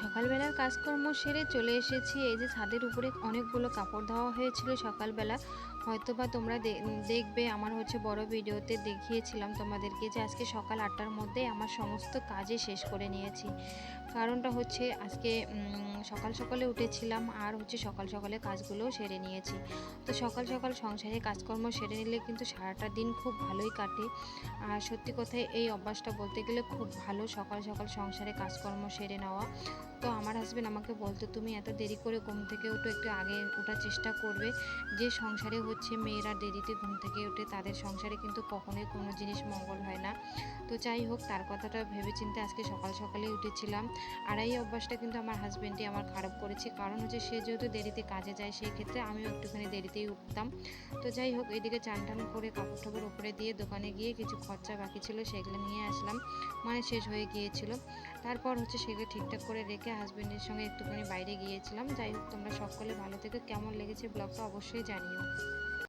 সকালবেলার কাজকর্ম সেরে চলে এসেছি। এই যে ছাদের উপরে অনেকগুলো কাপড় দেওয়া হয়েছিল সকালবেলা। হয়তোবা তোমরা দেখবে আমার বড় ভিডিওতে দেখিয়েছিলাম তোমাদেরকে যে আজকে সকাল ৮টার মধ্যে আমার সমস্ত কাজই শেষ করে নিয়েছি। কারণটা হচ্ছে আজকে সকাল সকালে উঠেছিলাম আর সকাল সকালে কাজগুলোও সেরে নিয়েছি। তো সকাল সকাল সংসারে কাজকর্ম সেরে নিলে কিন্তু সারাটা দিন খুব ভালোই কাটে। আর সত্যি কথাই এই অভ্যাসটা বলতে গেলে খুব ভালো, সকাল সকাল সংসারে কাজকর্ম সেরে নেওয়া। তো আমার হাসবেন্ড আমাকে বলতো, তুমি এত দেরি করে ঘুম থেকে উঠো, একটু আগে ওঠার চেষ্টা করবে। যে সংসারে মেয়েরা দেরিতে ঘুম থেকে ওঠে তাদের সংসারে কিন্তু কখনোই কোনো জিনিস মঙ্গল হয় না। তো যাই হোক, তার কথাটা ভেবেচিন্তে আজকে সকাল সকালে উঠেছিলাম। আর এই অভ্যাসটা কিন্তু আমার হাসবেন্ডই আমার খারাপ করেছে, কারণ সে যেহেতু দেরিতে কাজে যায় সেই ক্ষেত্রে আমিও একটুখানি দেরিতেই উঠতাম। তো যাই হোক, এদিকে চান টান করে কাপড় টাপড় উপরে দিয়ে দোকানে গিয়ে কিছু খরচা বাকি ছিল সেগুলো নিয়ে আসলাম, মানে শেষ হয়ে গিয়েছিল। তারপর সেগুলো ঠিকঠাক করে রেখে হাজবেন্ডের সঙ্গে একটুখানি বাইরে গিয়েছিলাম। যাই হোক, তোমরা সকলে ভালো থেকে কেমন লেগেছে ব্লগটা অবশ্যই জানিও।